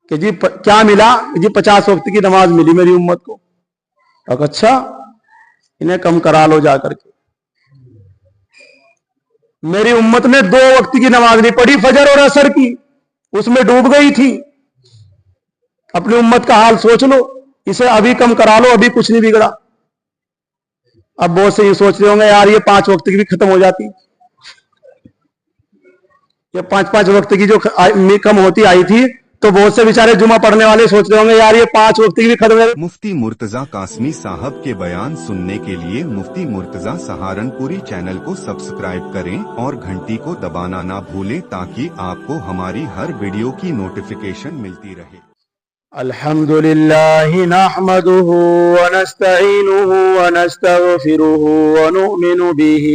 کہ جی کیا ملا؟ جی 50 وقت کی نماز ملی میری امت کو۔ اچھا انہیں کم کرا لو جا کر کے۔ میری امت نے 2 وقت کی نماز نہیں پڑھی، فجر اور عصر کی، اس میں ڈوب گئی تھی۔ اپنی امت کا حال سوچ لو، اسے ابھی کم کرا لو، ابھی کچھ نہیں بگڑا۔ اب بہت سے یہ سوچ رہے ہوں گے یار یہ 5 وقت کی بھی ختم ہو جاتی، یہ 5 وقت کی جو کم ہوتی آئی تھی تو بہت سے بیچارے جمعہ پڑھنے والے سوچ رہے ہوں گے یار یہ 5 وقت کی بھی ختم ہو جاتی۔ مفتی مرتضی قاسمی صاحب کے بیان سننے کے لیے مفتی مرتضی سہارنپوری چینل کو سبسکرائب کریں اور گھنٹی کو دبانا نہ بھولیں تاکہ آپ کو ہماری ہر ویڈیو کی نوٹیفیکیشن ملتی رہے۔ الحمد لله نحمده ونستعينه ونستغفره ونؤمن به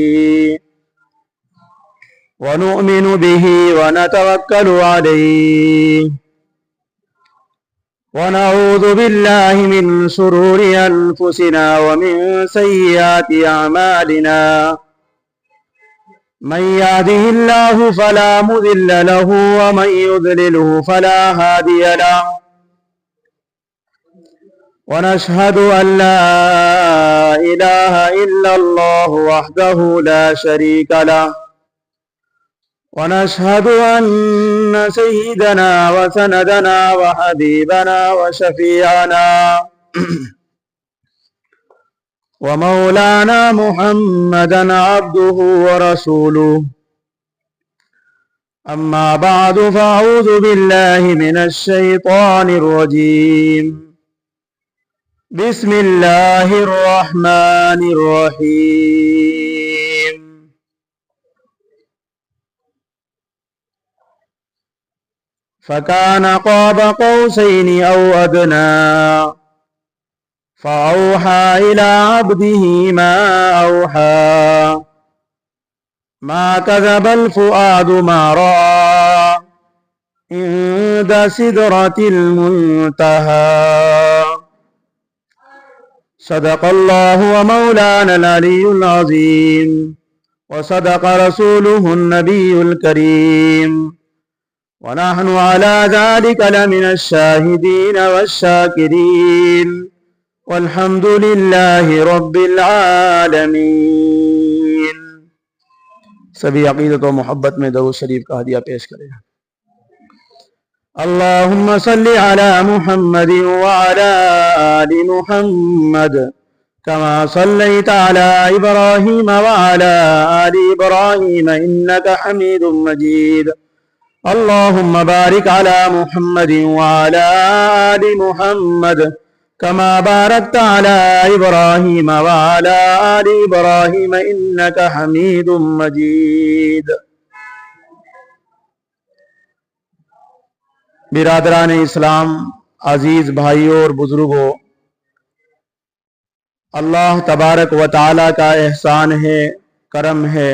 ونتوكل عليه ونعوذ بالله من شرور أنفسنا ومن سيئات أعمالنا من يهده الله فلا مضل له ومن يضلله فلا هادي له ونشهد أن لا إله إلا الله وحده لا شريك له ونشهد أن سيدنا وسندنا وحبيبنا وشفيعنا ومولانا محمدا عبده ورسوله أما بعد فأعوذ بالله من الشيطان الرجيم بسم الله الرحمن الرحيم فكان قاب قوسين أو أدنى فأوحى إلى عبده ما أوحى ما كذب الفؤاد ما رأى عند سدرة المنتهى صدق الله ومولانا العلي العظيم وصدق رسوله النبي الكريم ونحن على ذلك لمن الشاهدين والشاكرين والحمد لله رب العالمين۔ سبھی عقیدت و محبت میں درود شریف کا ہدیہ پیش کریں۔ اللهم صل على محمد وعلى آل محمد كما صليت على إبراهيم وعلى آل إبراهيم إنك حميد مجيد۔ اللهم بارك على محمد وعلى آل محمد كما باركت على إبراهيم وعلى آل إبراهيم إنك حميد مجيد۔ برادران اسلام، عزیز بھائیوں اور بزرگوں، اللہ تبارک و تعالی کا احسان ہے، کرم ہے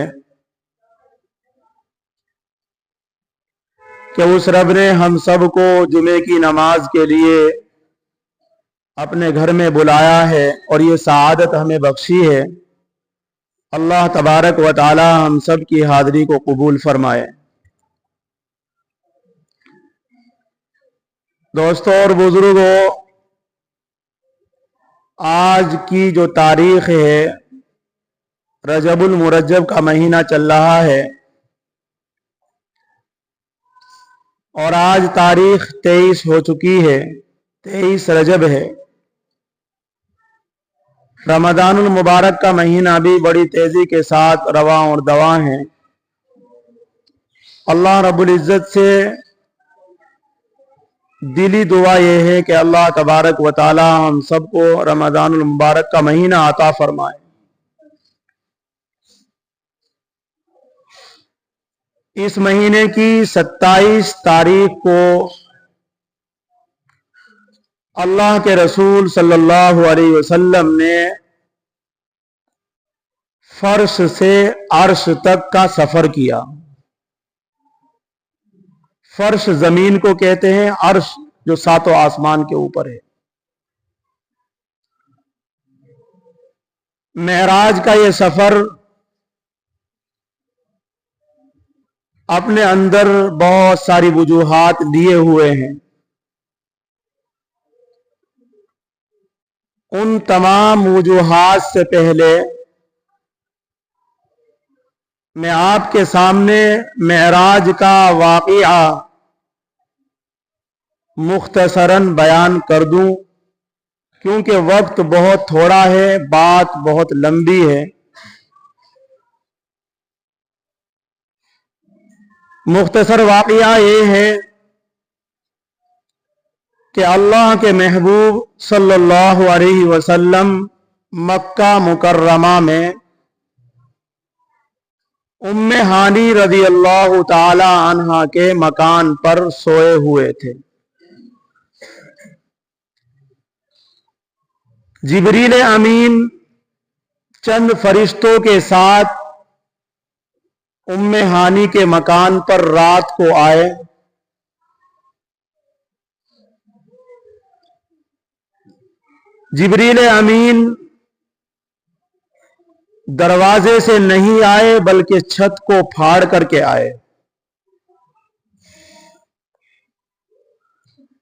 کہ اس رب نے ہم سب کو جمعے کی نماز کے لیے اپنے گھر میں بلایا ہے اور یہ سعادت ہمیں بخشی ہے۔ اللہ تبارک و تعالی ہم سب کی حاضری کو قبول فرمائے۔ دوستوں اور بزرگوں، آج کی جو تاریخ ہے، رجب المرجب کا مہینہ چل رہا ہے اور آج تاریخ 23 ہو چکی ہے، 23 رجب ہے۔ رمضان المبارک کا مہینہ بھی بڑی تیزی کے ساتھ رواں اور دواں ہے۔ اللہ رب العزت سے دلی دعا یہ ہے کہ اللہ تبارک و تعالی ہم سب کو رمضان المبارک کا مہینہ عطا فرمائے۔ اس مہینے کی 27 تاریخ کو اللہ کے رسول صلی اللہ علیہ وسلم نے فرش سے عرش تک کا سفر کیا۔ فرش زمین کو کہتے ہیں، عرش جو 7 آسمان کے اوپر ہے۔ معراج کا یہ سفر اپنے اندر بہت ساری وجوہات لیے ہوئے ہیں۔ उन तमाम वजूहात से पहले मैं आपके सामने मेराज का वाक़िया मुख्तसरन बयान कर दूं, क्योंकि वक्त बहुत थोड़ा है, बात बहुत लंबी है। मुख्तसर वाक़िया ये है कि अल्लाह के महबूब सल्लल्लाहु अलैहि वसल्लम मक्का मुकर्रमा में उम्मे हानी रज़ी अल्लाह ताला अन्हा के मकान पर सोए हुए थे। जिब्रील अमीन चंद फरिश्तों के साथ उम्मे हानी के मकान पर रात को आए। जिब्रील अमीन दरवाजे से नहीं आए बल्कि छत को फाड़ करके आए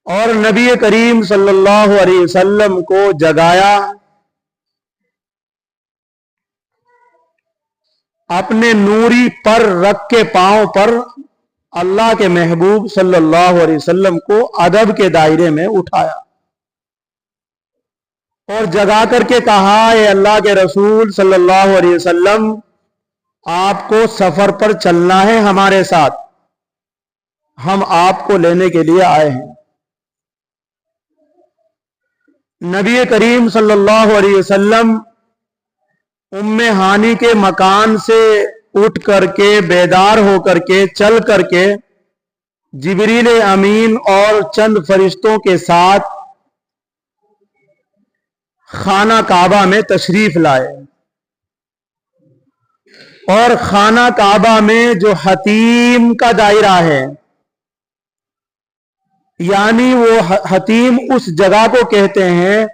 और नबी करीम सल्लल्लाहु अलैहि वसल्लम को जगाया। अपने नूरी पर रख के पांव पर अल्लाह के महबूब सल्लल्लाहु अलैहि वसल्लम को अदब के दायरे में उठाया और जगा करके कहा, ए अल्लाह के रसूल सल्लल्लाहु अलैहि वसल्लम, आपको सफर पर चलना है हमारे साथ, हम आपको लेने के लिए आए हैं। नबी करीम सल्लल्लाहु अलैहि वसल्लम उम्मे हानी के मकान से उठ करके बेदार होकर के चल करके जिब्रील अमीन और चंद फरिश्तों के साथ खाना काबा में तशरीफ लाए और खाना काबा में जो हतीम का दायरा है, यानी वो हतीम उस जगह को कहते हैं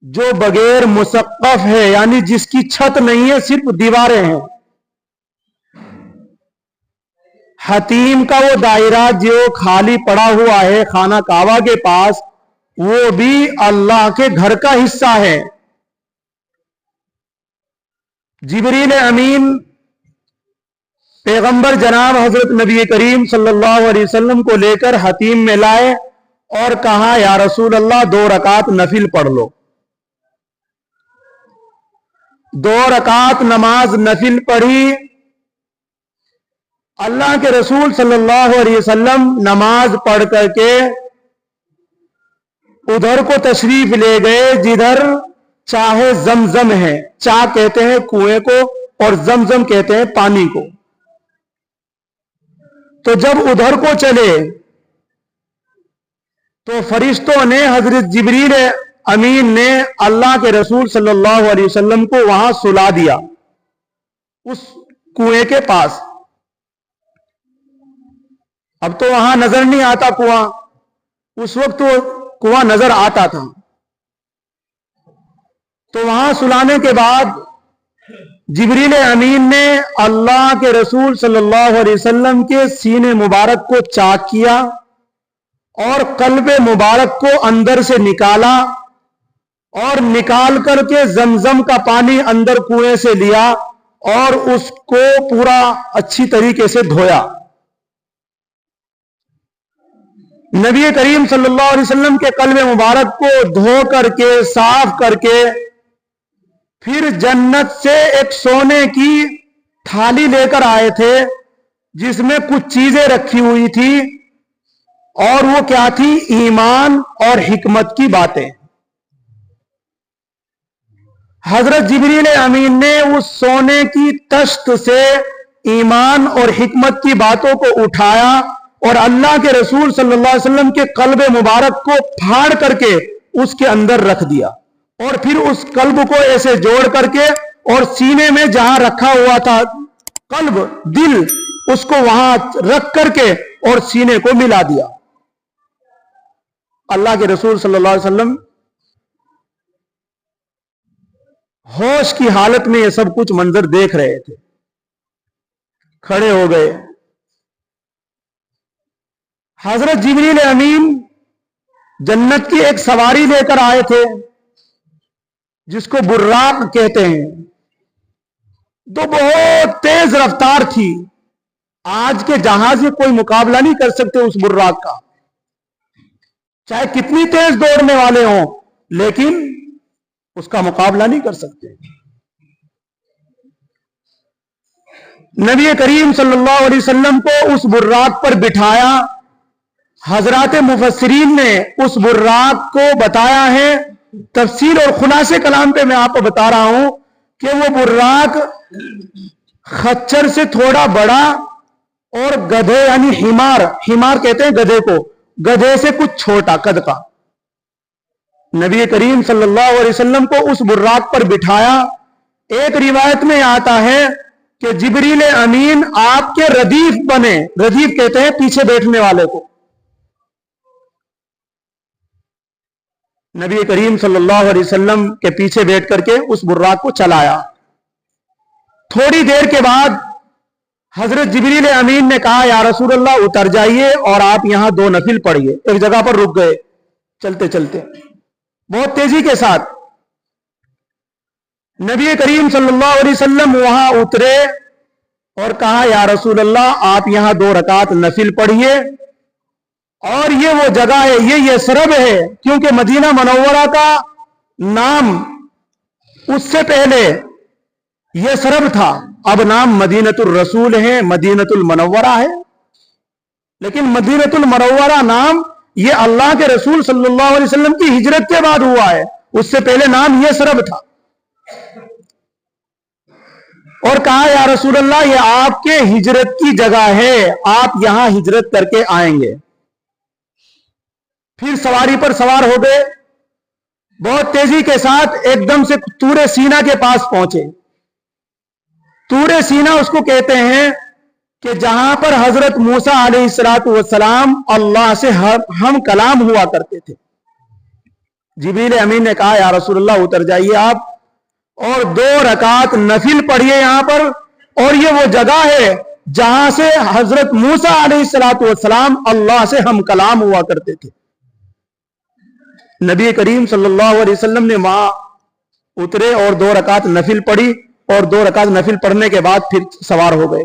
जो बगैर मुसक्कफ है, यानी जिसकी छत नहीं है, सिर्फ दीवारें हैं। हतीम का वो दायरा जो खाली पड़ा हुआ है खाना काबा के पास, वो भी अल्लाह के घर का हिस्सा है। जिब्रील अमीन पैगंबर जनाब हजरत नबी करीम सल्लल्लाहु अलैहि वसल्लम को लेकर हतीम में लाए और कहा, या रसूल अल्लाह, 2 रकात नफिल पढ़ लो। 2 रकात नमाज नफिल पढ़ी। अल्लाह के रसूल सल्लल्लाहु अलैहि वसल्लम नमाज पढ़ करके उधर को तशरीफ ले गए जिधर चाहे जमजम है। चा कहते हैं कुएं को और जमजम कहते हैं पानी को। तो जब उधर को चले तो फरिश्तों ने, हजरत जिब्रील अमीन ने अल्लाह के रसूल सल्लल्लाहु अलैहि वसल्लम को वहां सुला दिया उस कुएं के पास। अब तो वहां नजर नहीं आता कुआं, उस वक्त तो कुआं नजर आता था। तो वहां सुलाने के बाद जिब्रील अमीन ने अल्लाह के रसूल सल्लल्लाहु अलैहि वसल्लम के सीने मुबारक को चाक किया और कल्ब मुबारक को अंदर से निकाला और निकाल करके जमजम का पानी अंदर कुएं से लिया और उसको पूरा अच्छी तरीके से धोया। नबी करीम सल्लल्लाहु अलैहि वसल्लम के कल्ब मुबारक को धो करके साफ करके फिर जन्नत से एक सोने की थाली लेकर आए थे जिसमें कुछ चीजें रखी हुई थी, और वो क्या थी? ईमान और हिकमत की बातें। हजरत जिब्रील अमीन ने उस सोने की तश्त से ईमान और हिकमत की बातों को उठाया और अल्लाह के रसूल सल्लल्लाहु अलैहि वसल्लम के कल्ब मुबारक को फाड़ करके उसके अंदर रख दिया और फिर उस कल्ब को ऐसे जोड़ करके और सीने में जहां रखा हुआ था कल्ब, दिल, उसको वहां रख करके और सीने को मिला दिया। अल्लाह के रसूल सल्लल्लाहु अलैहि वसल्लम होश की हालत में ये सब कुछ मंजर देख रहे थे। खड़े हो गए। हजरत जिब्रील अमीन जन्नत की एक सवारी लेकर आए थे जिसको बुर्राक कहते हैं, तो बहुत तेज रफ्तार थी। आज के जहाज से कोई मुकाबला नहीं कर सकते उस बुर्राक का, चाहे कितनी तेज दौड़ने वाले हों, लेकिन उसका मुकाबला नहीं कर सकते। नबी करीम सल्लल्लाहु अलैहि वसल्लम को उस बुर्राक पर बिठाया। हजरात मुफस्सिरीन ने उस बुर्राक को बताया है, तफसील और खुलासे कलाम पे मैं आपको बता रहा हूं कि वो बुर्राक खच्चर से थोड़ा बड़ा और गधे यानी हिमार, हिमार कहते हैं गधे को, गधे से कुछ छोटा कद का। नबी करीम सल्लल्लाहु अलैहि वसल्लम को उस बुर्राक पर बिठाया। एक रिवायत में आता है कि जिब्रील अमीन आपके रदीफ बने, रदीफ कहते हैं पीछे बैठने वाले को। नबी करीम सल्लल्लाहु अलैहि वसल्लम के पीछे बैठ करके उस बुर्राक को चलाया। थोड़ी देर के बाद हजरत जिब्रील अमीन ने कहा, या रसूल अल्लाह उतर जाइए और आप यहां 2 नफिल पढ़िए। एक जगह पर रुक गए, चलते चलते बहुत तेजी के साथ नबी करीम सल्लल्लाहु अलैहि वसल्लम वहां उतरे और कहा, या रसूल अल्लाह आप यहां 2 रकात नफिल पढ़िए। और ये वो जगह है, ये यसरब है, क्योंकि मदीना मनव्वरा का नाम उससे पहले यसरब था, अब नाम मदीनतुल रसूल है, मदीनतुल मनव्वरा है। लेकिन मदीनतुल मनव्वरा नाम ये अल्लाह के रसूल सल्लल्लाहु अलैहि वसल्लम की हिजरत के बाद हुआ है, उससे पहले नाम यसरब था। और कहा, या रसूल अल्लाह ये आपके हिजरत की जगह है, आप यहां हिजरत करके आएंगे। फिर सवारी पर सवार हो गए, बहुत तेजी के साथ एकदम से तूरे सीना के पास पहुंचे। तूरे सीना उसको कहते हैं कि जहां पर हजरत मूसा अलैहिस्सलातु वस्सलाम अल्लाह से हम कलाम हुआ करते थे। जिब्रील अमीन ने कहा, या रसूलुल्लाह उतर जाइए आप और 2 रकात नफिल पढ़िए यहां पर। और ये वो जगह है जहां से हजरत मूसा अलैहिस्सलातु वस्सलाम अल्लाह से हम कलाम हुआ करते थे। नबी करीम सल्लल्लाहु अलैहि वसल्लम ने वहां उतरे और 2 रकात नफिल पढ़ी, और 2 रकात नफिल पढ़ने के बाद फिर सवार हो गए।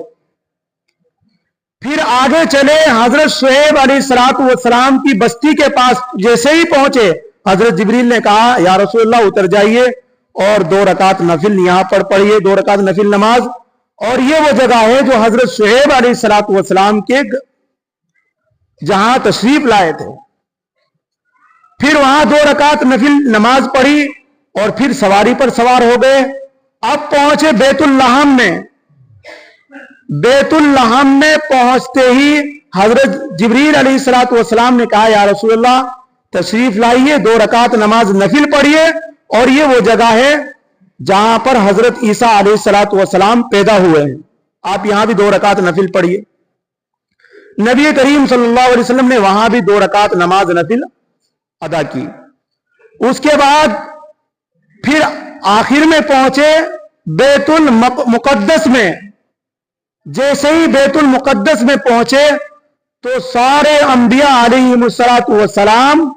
फिर आगे चले, हजरत शुएब अलैहिस्सलातु वस्सलाम की बस्ती के पास जैसे ही पहुंचे, हजरत जिब्रील ने कहा, या रसूलल्लाह उतर जाइए और 2 रकात नफिल यहां पर पढ़िए, 2 रकात नफिल नमाज। और ये वो जगह है जो हजरत शुएब अलैहिस्सलातु वस्सलाम के जहां तशरीफ लाए थे। फिर वहां 2 रकात नफिल नमाज पढ़ी और फिर सवारी पर सवार हो गए। अब पहुंचे बैतुल लहम में। बैतुल लहम में पहुंचते ही हजरत जिब्रील अलैहिस्सलातु वस्सलाम ने कहा, या रसूलल्लाह तशरीफ लाइए, 2 रकात नमाज नफिल पढ़िए। और ये वो जगह है जहां पर हजरत ईसा अलैहिस्सलातु वस्सलाम पैदा हुए हैं, आप यहां भी 2 रकात नफिल पढ़िए। नबी करीम सल्लल्लाहु अलैहि वसल्लम ने वहां भी 2 रकात नमाज नफिल अदा की। उसके बाद फिर आखिर में पहुंचे बैतुल मुकद्दस में। जैसे ही बैतुल मुकद्दस में पहुंचे तो सारे अंबिया अलैहिमुस्सलातु वस्सलाम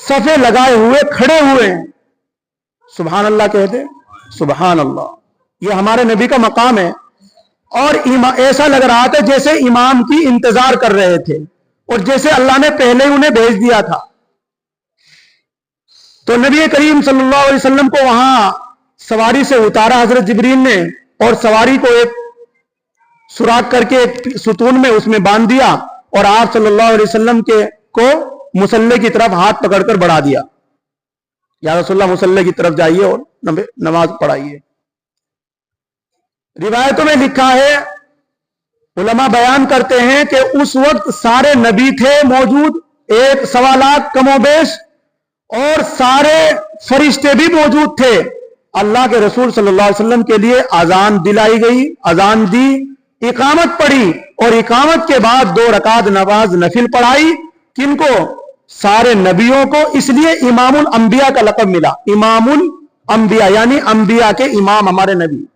सफे लगाए हुए खड़े हुए हैं। सुभान अल्लाह कहते, सुभान अल्लाह, ये हमारे नबी का मकाम है। और ऐसा लग रहा था जैसे इमाम की इंतजार कर रहे थे, और जैसे अल्लाह ने पहले उन्हें भेज दिया था। तो नबी करीम सल्लल्लाहु अलैहि वसल्लम को वहां सवारी से उतारा हजरत जिब्रील ने, और सवारी को एक सुराख करके एक सुतून में उसमें बांध दिया, और आप सल्लल्लाहु अलैहि वसल्लम के को मुसल्ले की तरफ हाथ पकड़कर बढ़ा दिया, या रसूलुल्लाह मुसल्ले की तरफ जाइए और नमाज पढ़ाइए। रिवायतों में लिखा है, उलमा बयान करते हैं कि उस वक्त सारे नबी थे मौजूद, 1-1.25 लाख कमोबेश, और सारे फरिश्ते भी मौजूद थे। अल्लाह के रसूल सल्लल्लाहु अलैहि वसल्लम के लिए अजान दिलाई गई, अजान दी, इकामत पढ़ी, और इकामत के बाद 2 रकात नमाज नफिल पढ़ाई। किनको? सारे नबियों को। इसलिए इमामुल अंबिया का लक़ब मिला। इमामुल अंबिया यानी अंबिया के इमाम हमारे नबी,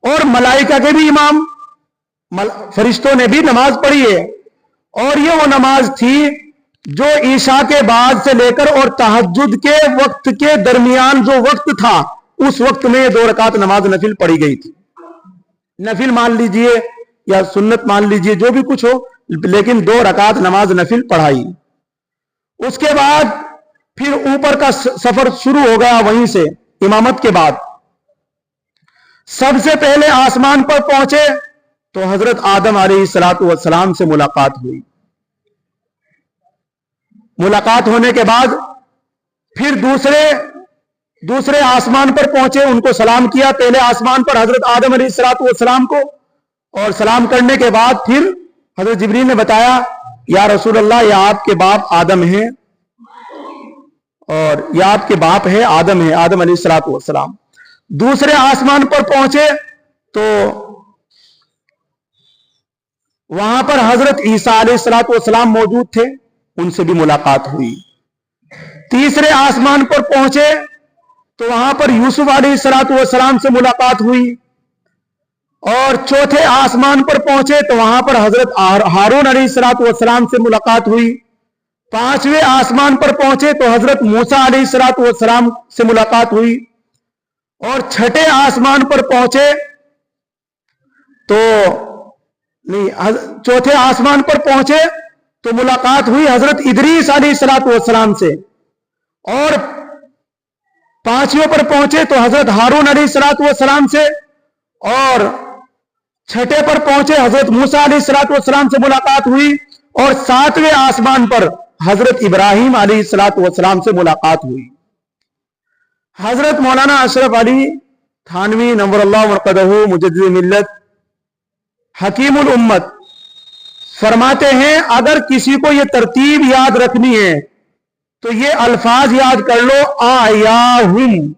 और मलाइका के भी इमाम, फरिश्तों ने भी नमाज पढ़ी है। और ये वो नमाज थी जो ईशा के बाद से लेकर और तहज्जुद के वक्त के दरमियान जो वक्त था, उस वक्त में 2 रकात नमाज नफिल पढ़ी गई थी। नफिल मान लीजिए या सुन्नत मान लीजिए, जो भी कुछ हो, लेकिन 2 रकात नमाज नफिल पढ़ाई। उसके बाद फिर ऊपर का सफर शुरू हो गया। वहीं से इमामत के बाद सबसे पहले आसमान पर पहुंचे तो हजरत आदम अलैहिस्सलातु वस्सलाम से मुलाकात हुई। मुलाकात होने के बाद फिर दूसरे आसमान पर पहुंचे, उनको सलाम किया। पहले आसमान पर हजरत आदम अलैहिस्सलातु वस्सलाम को, और सलाम करने के बाद फिर हजरत जिब्रील ने बताया, या रसूल अल्लाह, या आपके बाप आदम हैं, और या आपके बाप है आदम है, आदम अलैहिस्सलातु वस्सलाम। दूसरे आसमान पर पहुंचे तो वहां पर हजरत ईसा अलैहिस्सलातु वस्सलाम मौजूद थे, उनसे भी मुलाकात हुई। तीसरे आसमान पर पहुंचे तो वहां पर यूसुफ अलैहिस्सलातु वस्सलाम से मुलाकात हुई। और चौथे आसमान पर पहुंचे तो वहां पर हजरत हारून अलैहिस्सलातु वस्सलाम से मुलाकात हुई। पांचवें आसमान पर पहुंचे तो हजरत मूसा अलैहिस्सलातु वस्सलाम से मुलाकात हुई। और छठे आसमान पर पहुंचे तो चौथे आसमान पर पहुंचे तो मुलाकात हुई हजरत इदरीस अलैहिस्सलातु वस्सलाम से। और पांचवें पर पहुंचे तो हजरत हारून अलैहिस्सलातु वस्सलाम से। और छठे पर पहुंचे हजरत मूसा अलैहिस्सलातु वस्सलाम से मुलाकात हुई। और सातवें आसमान पर हजरत इब्राहिम अलैहिस्सलातु वस्सलाम से मुलाकात हुई। हजरत मौलाना अशरफ अली थानवी नव्वरल्लाहु मरकदहू मुजद्दिद मिल्लत हकीमुल उम्मत फरमाते हैं, अगर किसी को यह तरतीब याद रखनी है तो ये अल्फाज याद कर लो, आयाहुम।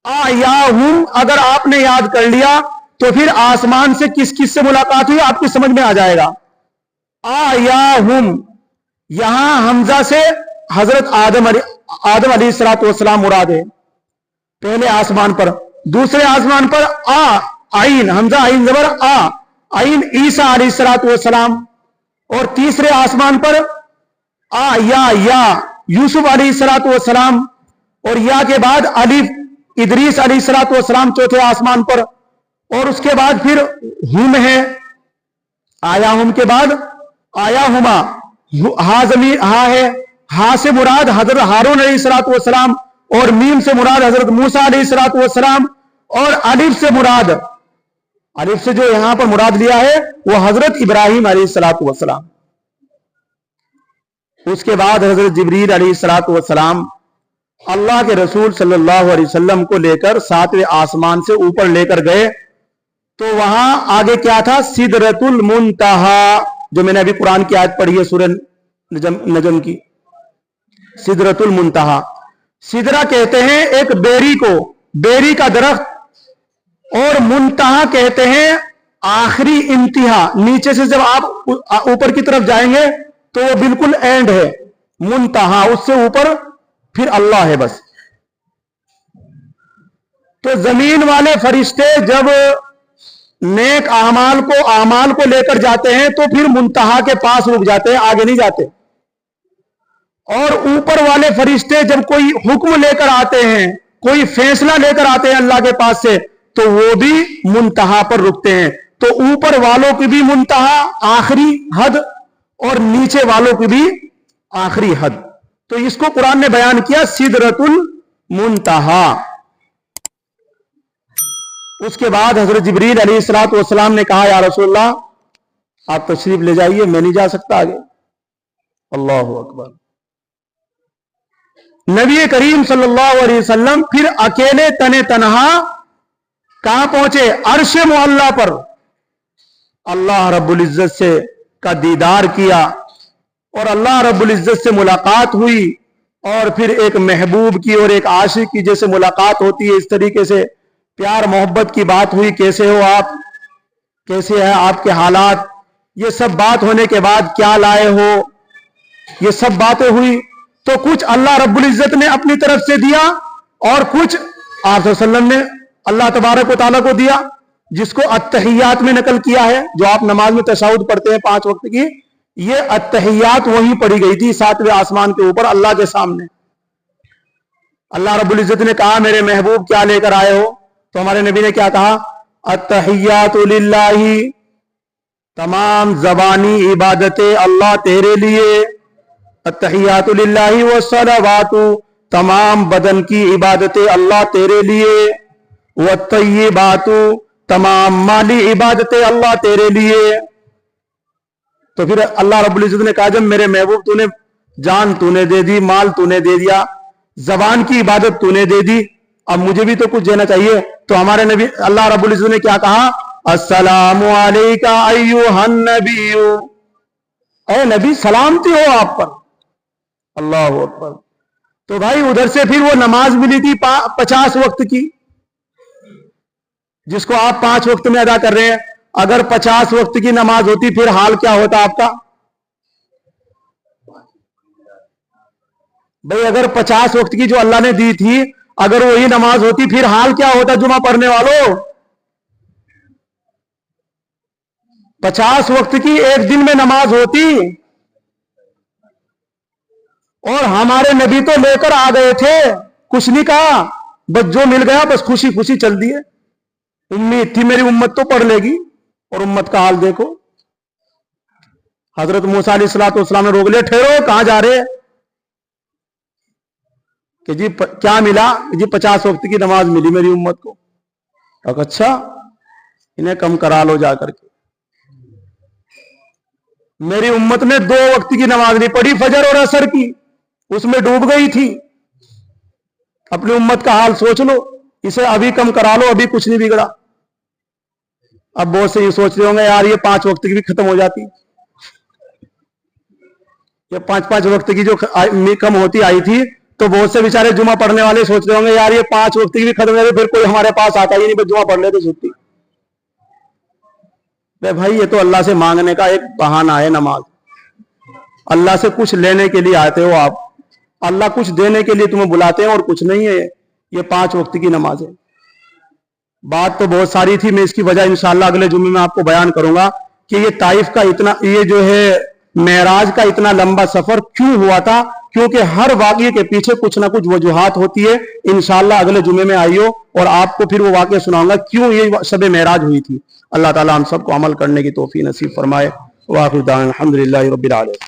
आयाहुम अगर आपने याद कर लिया तो फिर आसमान से किस किस से मुलाकात हुई आपकी समझ में आ जाएगा। आयाहुम, यहां हमजा से हजरत आदम अलैहिस्सलातु वस्सलाम मुराद है पहले आसमान पर। दूसरे आसमान पर आइन, हमजा आइन जबर आइन ईसा अलैहिस्सलातु वस्सलाम। और तीसरे आसमान पर या यूसुफ अलैहिस्सलातु वस्सलाम। और या के बाद अलिफ इदरीस अलैहिस्सलातु वस्सलाम चौथे आसमान पर। और उसके बाद फिर हुम है, आया हुम के बाद आया हुमा, हा जमीर हा है, हा से मुराद हजरत हारून अलैहिस्सलातु वस्सलाम। और मीम से मुराद हजरत मूसा अलैहिस्सलातु वस्सलाम। और अलिफ से मुराद, अलिफ से जो यहां पर मुराद लिया है वो हजरत इब्राहिम अलैहिस्सलातु वस्सलाम। उसके बाद हजरत जिब्रील अलैहिस्सलातु वस्सलाम अल्लाह के रसूल सल्लल्लाहु अलैहि वसल्लम को लेकर 7वें आसमान से ऊपर लेकर गए। तो वहां आगे क्या था, सिदरतुल मुंतहा, जो मैंने अभी कुरान की आयत पढ़ी है सूरह नजम की। सिदरतुल मुंतहा, सिदरा कहते हैं एक बेरी को, बेरी का दरख्त। और मुंतहा कहते हैं आखिरी इंतहा, नीचे से जब आप ऊपर की तरफ जाएंगे तो वो बिल्कुल एंड है। मुंतहा, उससे ऊपर फिर अल्लाह है बस। तो जमीन वाले फरिश्ते जब नेक आमाल को लेकर जाते हैं तो फिर मुंतहा के पास रुक जाते हैं, आगे नहीं जाते। और ऊपर वाले फरिश्ते जब कोई हुक्म लेकर आते हैं, कोई फैसला लेकर आते हैं अल्लाह के पास से, तो वो भी मुंतहा पर रुकते हैं। तो ऊपर वालों की भी मुंतहा आखिरी हद और नीचे वालों की भी आखिरी हद। तो इसको कुरान ने बयान किया सिदरतुल मुंतहा। उसके बाद हजरत जिब्रील अलैहिस्सलातु वस्सलाम ने कहा, या रसूलल्लाह आप तशरीफ ले जाइए, मैं नहीं जा सकता आगे। अल्लाहु अकबर। नबी करीम सल्लल्लाहु अलैहि वसल्लम फिर अकेले तने तनहा कहां पहुंचे, अर्श मुअल्ला पर। अल्लाह रब्बुल इज्जत से का दीदार किया और अल्लाह रब्बुल इज्जत से मुलाकात हुई। और फिर एक महबूब की और एक आशिक की जैसे मुलाकात होती है, इस तरीके से प्यार मोहब्बत की बात हुई। कैसे हो आप, कैसे है आपके हालात, ये सब बात होने के बाद क्या लाए हो, ये सब बातें हुई। तो कुछ अल्लाह रब्बुल इज्जत ने अपनी तरफ से दिया और कुछ आप वसल्लम ने अल्लाह तबारक व तआला को दिया, जिसको अत्तहियात में नकल किया है, जो आप नमाज में तशहुद पढ़ते हैं 5 वक्त की, ये अत्तहियात वहीं पढ़ी गई थी 7वें आसमान के ऊपर अल्लाह के सामने। अल्लाह रब्बुल इज्जत ने कहा मेरे महबूब क्या लेकर आए हो, तो हमारे नबी ने क्या कहा, अत्तहियातु लिल्लाही, तमाम जबानी इबादतें अल्लाह तेरे लिए, अत्तहियातु लिल्लाही वस्सलावातु, तमाम बदन की इबादतें अल्लाह तेरे लिए, वत्तय्यिबातु, तमाम माली इबादतें अल्लाह तेरे लिए। तो फिर अल्लाह रब्बुल इज्जत ने कहा जब मेरे महबूब तूने जान तूने दे दी, माल तूने दे दिया, जबान की इबादत तूने दे दी, अब मुझे भी तो कुछ देना चाहिए। तो हमारे नबी अल्लाह रब्बुल इज्जत ने क्या कहा, अस्सलामु अलैका अय्युहन नबिय्यु, ऐ नबी सलामती हो आप पर। अल्लाह अकबर। तो भाई उधर से फिर वो नमाज मिली थी 50 वक्त की, जिसको आप 5 वक्त में अदा कर रहे हैं। अगर 50 वक्त की नमाज होती फिर हाल क्या होता आपका? भाई अगर 50 वक्त की जो अल्लाह ने दी थी अगर वही नमाज होती फिर हाल क्या होता जुमा पढ़ने वालों? 50 वक्त की एक दिन में नमाज होती और हमारे नबी तो लेकर आ गए थे, कुछ नहीं कहा, बस जो मिल गया बस खुशी खुशी चल दिए। उम्मीद थी मेरी उम्मत तो पढ़ लेगी, और उम्मत का हाल देखो। हजरत मूसा अलैहिस्सलाम ने रोक लिया, ठहरो कहां जा रहे हैं? कि जी क्या मिला? जी 50 वक्त की नमाज मिली मेरी उम्मत को। अच्छा इन्हें कम करा लो जाकर के। मेरी उम्मत ने 2 वक्त की नमाज नहीं पढ़ी, फजर और असर की, उसमें डूब गई थी। अपनी उम्मत का हाल सोच लो, इसे अभी कम करा लो, अभी कुछ नहीं बिगड़ा। अब बहुत से ये सोच रहे होंगे यार ये 5 वक्त की भी खत्म हो जाती, ये 5-5 वक्त की जो कम होती आई थी तो बहुत से बेचारे जुमा पढ़ने वाले सोच रहे होंगे यार ये 5 वक्त की भी खत्म हो जाती, फिर कोई हमारे पास आता ही नहीं, बस जुमा पढ़ लेते छुट्टी। भाई ये तो अल्लाह से मांगने का एक बहाना है नमाज। अल्लाह से कुछ लेने के लिए आते हो आप, अल्लाह कुछ देने के लिए तुम्हें बुलाते हैं और कुछ नहीं है। ये 5 वक्त की नमाज है। बात तो बहुत सारी थी, मैं इसकी वजह इंशाअल्लाह अगले जुम्मे में आपको बयान करूंगा कि ये ताइफ का इतना, ये जो है मेराज का इतना लंबा सफर क्यों हुआ था, क्योंकि हर वाक़ये के पीछे कुछ ना कुछ वजूहात होती है। इंशाअल्लाह अगले जुम्मे में आइयो और आपको फिर वो वाक़या सुनाऊंगा क्यों ये शब मेराज हुई थी। अल्लाह ताला हम सबको अमल करने की तौफीक नसीब फरमाए। व आखिर दाअवाना अल्हम्दुलिल्लाहि रब्बिल आलमीन।